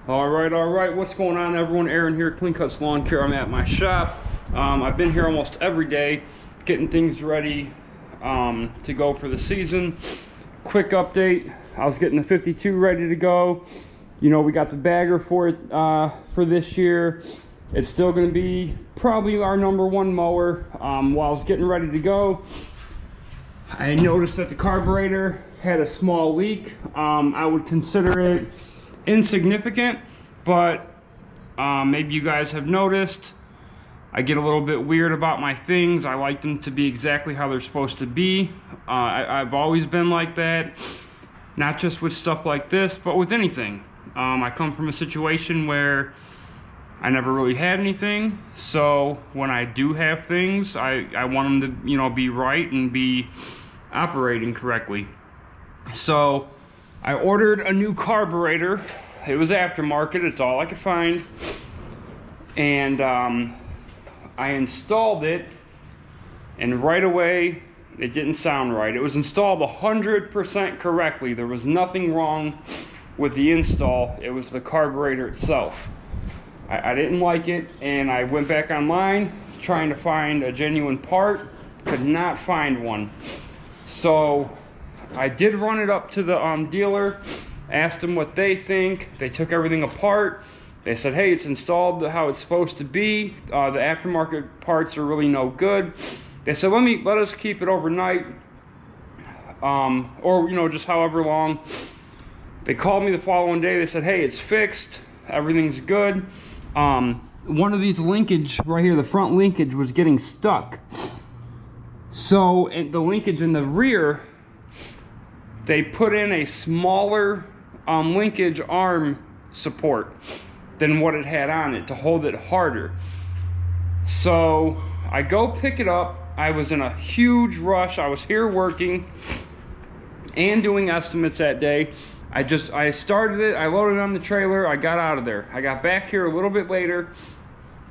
All right. What's going on, everyone? Aaron here, Clean Cuts Lawn Care. I'm at my shop. I've been here almost every day, getting things ready to go for the season. Quick update: I was getting the 52 ready to go. You know, we got the bagger for it for this year. It's still going to be probably our #1 mower. While I was getting ready to go, I noticed that the carburetor had a small leak. I would consider it insignificant, but maybe you guys have noticed I get a little bit weird about my things. I like them to be exactly how they're supposed to be. I've always been like that, not just with stuff like this, but with anything. I come from a situation where I never really had anything, so when I do have things, I want them to, you know, be right and be operating correctly. So I ordered a new carburetor. It was aftermarket, it's all I could find. And I installed it, and right away, it didn't sound right. It was installed 100% correctly. There was nothing wrong with the install. It was the carburetor itself. I didn't like it, and I went back online trying to find a genuine part. Could not find one. So I did run it up to the dealer, asked them what they think. They took everything apart. They said, hey, it's installed how it's supposed to be. The aftermarket parts are really no good. They said, let us keep it overnight, or, you know, just however long. They called me the following day. They said, hey, it's fixed. Everything's good. One of these linkage right here, the front linkage, was getting stuck. So the linkage in the rear, they put in a smaller linkage arm support than what it had on it to hold it harder. So I go pick it up. I was in a huge rush. I was here working and doing estimates that day. I started it, I loaded it on the trailer, I got out of there. I got back here a little bit later.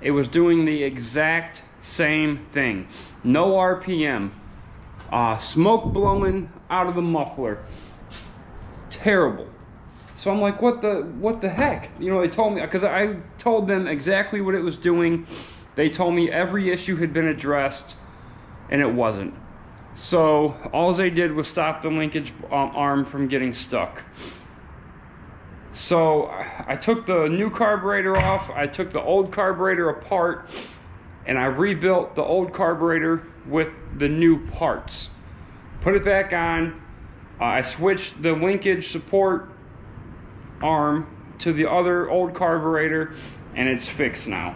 It was doing the exact same thing. No RPM. Smoke blowing out of the muffler. Terrible. So I'm like, what the heck? You know, they told me, because I told them exactly what it was doing. They told me every issue had been addressed, and it wasn't. So all they did was stop the linkage arm from getting stuck. So I took the new carburetor off, I took the old carburetor apart, and I rebuilt the old carburetor with the new parts. Put it back on. I switched the linkage support arm to the other old carburetor, and it's fixed now.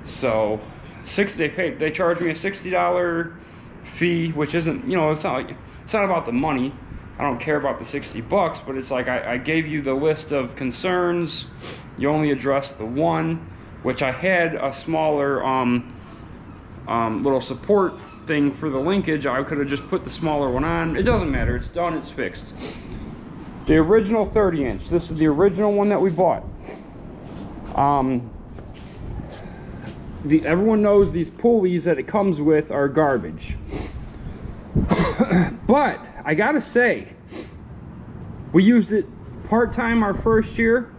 So they charged me a $60 fee, which isn't, you know, it's not about the money. I don't care about the 60 bucks, but it's like I gave you the list of concerns. You only addressed the one, which I had a smaller little support thing for the linkage. I could have just put the smaller one on. It doesn't matter, it's done, it's fixed. The original 30-inch, this is the original one that we bought. Everyone knows these pulleys that it comes with are garbage. But I gotta say, we used it part-time our first year,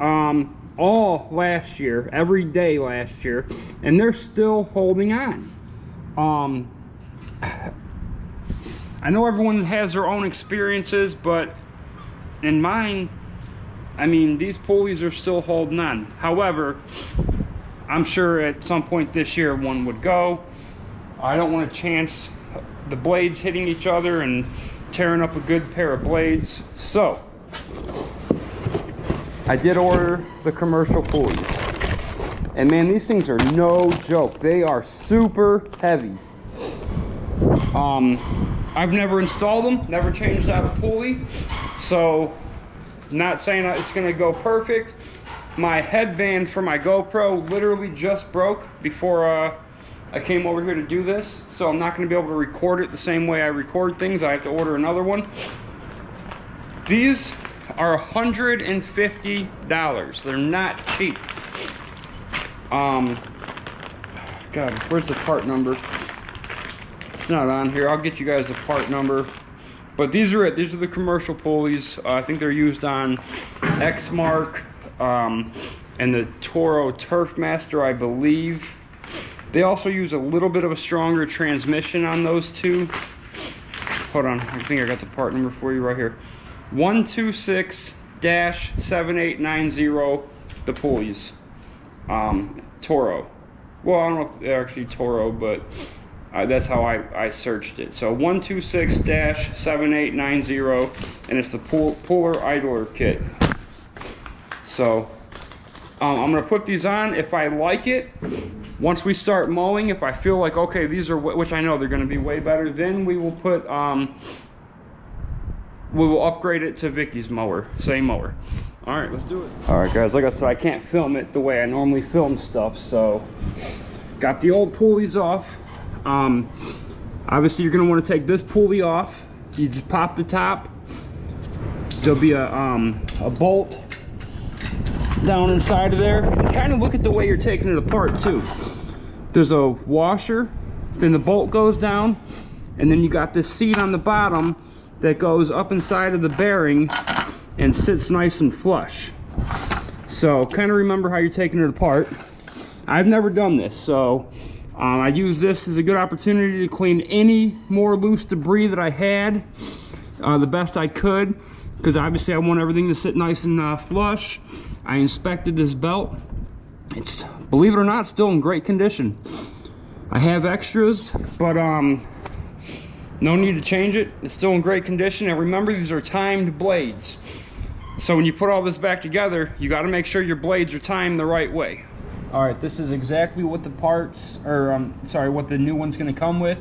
all last year, every day last year, and they're still holding on. I know everyone has their own experiences, but in mine, I mean, these pulleys are still holding on. However, I'm sure at some point this year one would go. I don't want to chance the blades hitting each other and tearing up a good pair of blades. So I did order the commercial pulleys, and man, these things are no joke. They are super heavy. I've never installed them, never changed out a pulley, so not saying it's gonna go perfect. My headband for my GoPro literally just broke before I came over here to do this, so I'm not going to be able to record it the same way I record things. I have to order another one. These are $150. They're not cheap. God, where's the part number? It's not on here. I'll get you guys the part number. But these are it. These are the commercial pulleys. I think they're used on Exmark, and the Toro Turfmaster, I believe. They also use a little bit of a stronger transmission on those two. Hold on, I think I got the part number for you right here. 126-7890, the Pulleys. Toro. Well, I don't know if they're actually Toro, but that's how I searched it. So 126-7890, and it's the Puller Idler kit. So I'm gonna put these on. If I like it, once we start mowing, if I feel like, okay, these are, which I know they're gonna be way better, then we will put, we will upgrade it to Vicky's mower, same mower. All right, let's do it. All right, guys, like I said, I can't film it the way I normally film stuff, so got the old pulleys off. Obviously, you're gonna want to take this pulley off. You just pop the top. There'll be a bolt down inside of there. Kind of look at the way you're taking it apart too. There's a washer, then the bolt goes down, and then you got this seat on the bottom that goes up inside of the bearing and sits nice and flush. So kind of remember how you're taking it apart. I've never done this, so I use this as a good opportunity to clean any more loose debris that I had the best I could, because obviously I want everything to sit nice and flush. I inspected this belt. It's, believe it or not, still in great condition. I have extras, but no need to change it. It's still in great condition. And remember, these are timed blades. So when you put all this back together, you got to make sure your blades are timed the right way. All right, this is exactly what the parts, or sorry, what the new one's going to come with.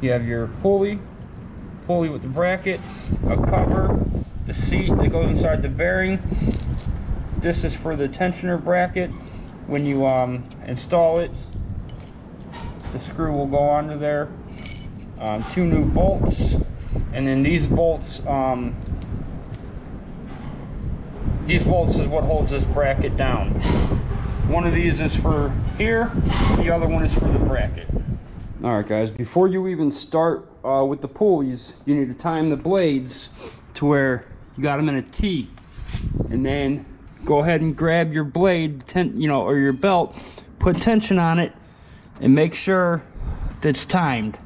You have your pulley with the bracket, a cover, the seat that goes inside the bearing. This is for the tensioner bracket. When you install it, the screw will go onto there. 2 new bolts, and then these bolts is what holds this bracket down. One of these is for here, the other one is for the bracket. All right, guys, before you even start with the pulleys, you need to time the blades to where you got them in a T, and then go ahead and grab your blade, or your belt, put tension on it, and make sure that's timed.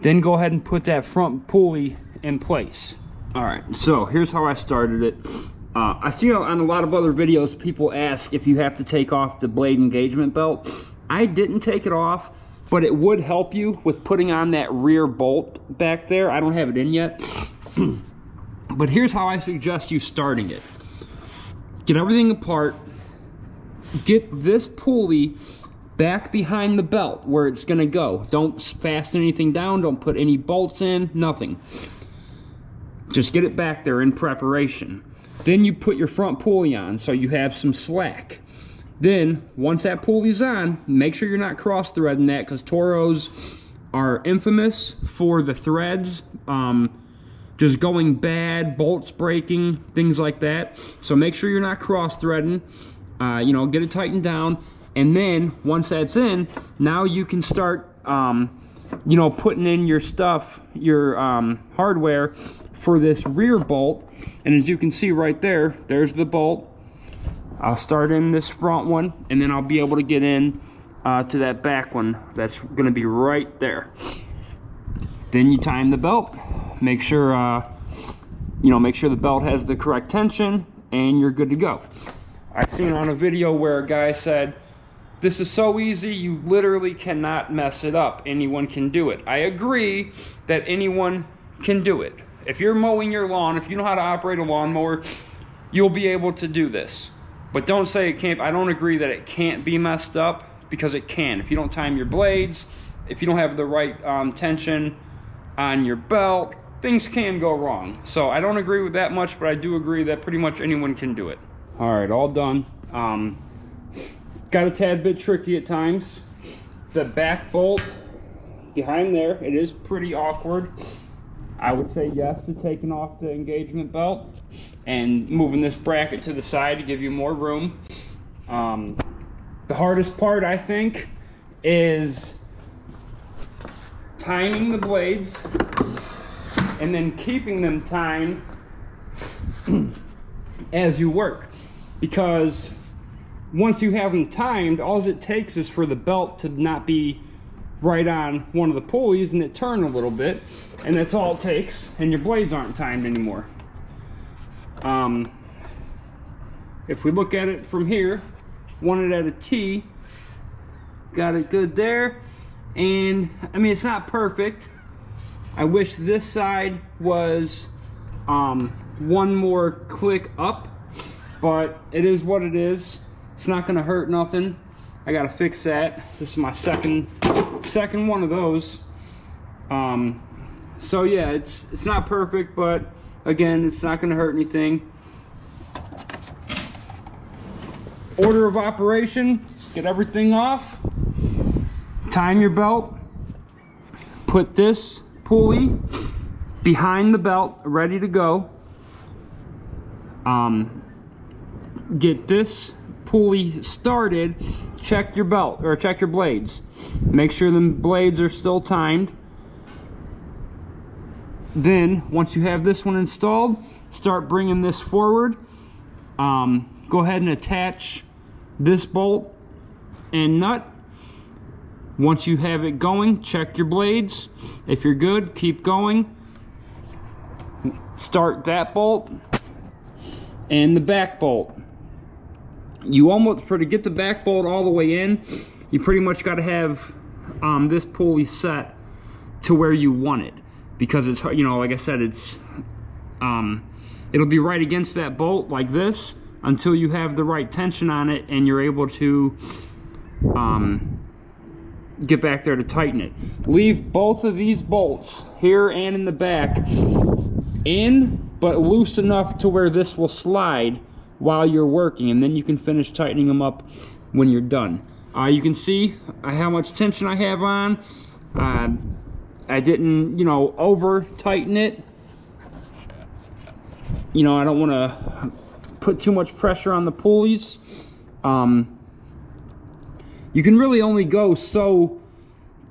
Then go ahead and put that front pulley in place. All right, so here's how I started it. I see on a lot of other videos, people ask if you have to take off the blade engagement belt. I didn't take it off, but it would help you with putting on that rear bolt back there. I don't have it in yet. But here's how I suggest you starting it. Get everything apart. Get this pulley back behind the belt where it's gonna go. Don't fasten anything down, don't put any bolts in, nothing. Just get it back there in preparation. Then you put your front pulley on so you have some slack. Then, once that pulley's on, make sure you're not cross-threading that, because Toros are infamous for the threads just going bad, bolts breaking, things like that. So make sure you're not cross-threading. Get it tightened down. And then, once that's in, now you can start, putting in your stuff, your hardware for this rear bolt. And as you can see right there, there's the bolt. I'll start in this front one, and then I'll be able to get in to that back one that's going to be right there. Then you time the belt. Make sure, make sure the belt has the correct tension, and you're good to go. I've seen on a video where a guy said, "This is so easy, you literally cannot mess it up. Anyone can do it." I agree that anyone can do it. If you're mowing your lawn, if you know how to operate a lawnmower, you'll be able to do this. But don't say it can't. I don't agree that it can't be messed up, because it can. If you don't time your blades, if you don't have the right tension on your belt, things can go wrong. So I don't agree with that much, but I do agree that pretty much anyone can do it. All right, all done. Got a tad bit tricky at times. The back bolt behind there, it is pretty awkward. I would say yes to taking off the engagement belt and moving this bracket to the side to give you more room. The hardest part, I think, is timing the blades and then keeping them timed as you work, because once you have them timed, all it takes is for the belt to not be right on one of the pulleys and it turn a little bit, and that's all it takes, and your blades aren't timed anymore. If we look at it from here, want it at a T, got it good there. And I mean, it's not perfect. I wish this side was one more click up, but it is what it is. It's not gonna hurt nothing. I gotta fix that. This is my second one of those. So yeah, it's not perfect, but again, it's not gonna hurt anything. Order of operation, just get everything off. Time your belt. Put this pulley behind the belt, ready to go. Get this pulley started. Check your belt, or check your blades. Make sure the blades are still timed. Then, once you have this one installed, start bringing this forward. Go ahead and attach this bolt and nut. Once you have it going, check your blades. If you're good, keep going. Start that bolt and the back bolt. You almost, to get the back bolt all the way in, you pretty much got to have this pulley set to where you want it, because it's, you know, like I said, it's it'll be right against that bolt like this until you have the right tension on it and you're able to get back there to tighten it. Leave both of these bolts here and in the back in, but loose enough to where this will slide while you're working, and then you can finish tightening them up when you're done. You can see how much tension I have on. I didn't, you know, over tighten it. You know, I don't want to put too much pressure on the pulleys. You can really only go so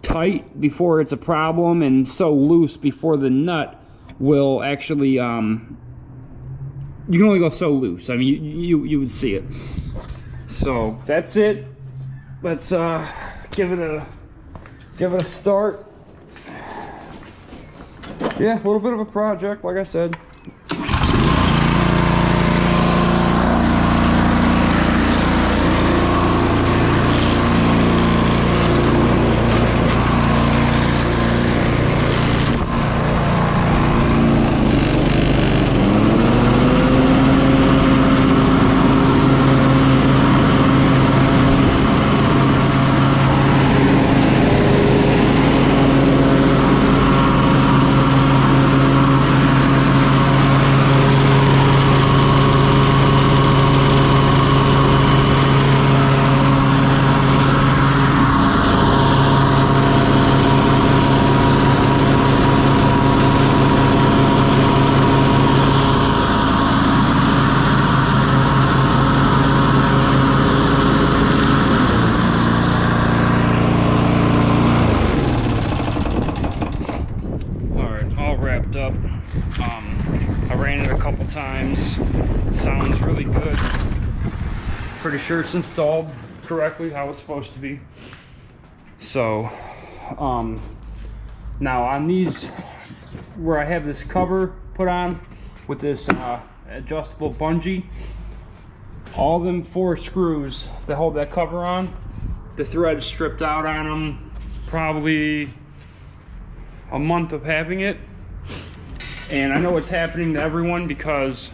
tight before it's a problem, and so loose before the nut will actually you can only go so loose. I mean, you would see it. So that's it. Let's give it a start. Yeah, a little bit of a project, like I said. I ran it a couple times. Sounds really good. Pretty sure it's installed correctly how it's supposed to be. So now on these, where I have this cover put on with this adjustable bungee, all them 4 screws that hold that cover on, the thread stripped out on them. Probably a month of having it, and I know it's happening to everyone because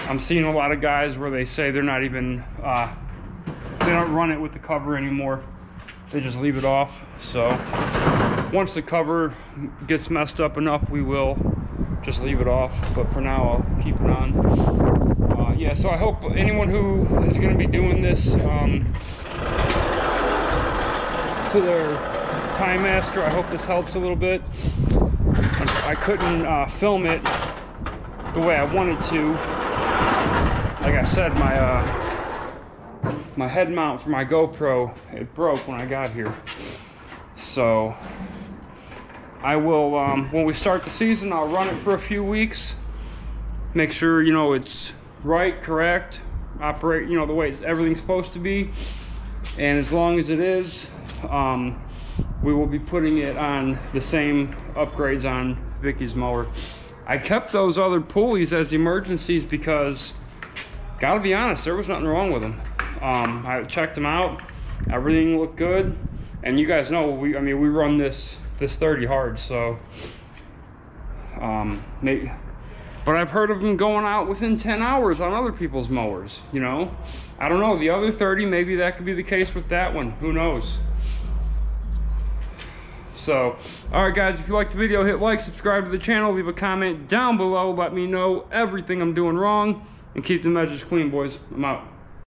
I'm seeing a lot of guys where they say they're not even they don't run it with the cover anymore, they just leave it off. So once the cover gets messed up enough, we will just leave it off, but for now I'll keep it on. Yeah, so I hope anyone who is going to be doing this to their Time Master, I hope this helps a little bit. I couldn't film it the way I wanted to. Like I said, my head mount for my GoPro, it broke when I got here. So I will, when we start the season, I'll run it for a few weeks, make sure, you know, it's right, correct, operate, you know, the way everything's supposed to be. And as long as it is, we will be putting it on the same upgrades on Vicky's mower. I kept those other pulleys as emergencies because, gotta be honest, there was nothing wrong with them. I checked them out, everything looked good, and you guys know we run this 30 hard, so maybe. But I've heard of them going out within 10 hours on other people's mowers, you know. I don't know, the other 30, maybe that could be the case with that one, who knows. So, alright guys, if you liked the video, hit like, subscribe to the channel, leave a comment down below, let me know everything I'm doing wrong, and keep the edges clean, boys. I'm out.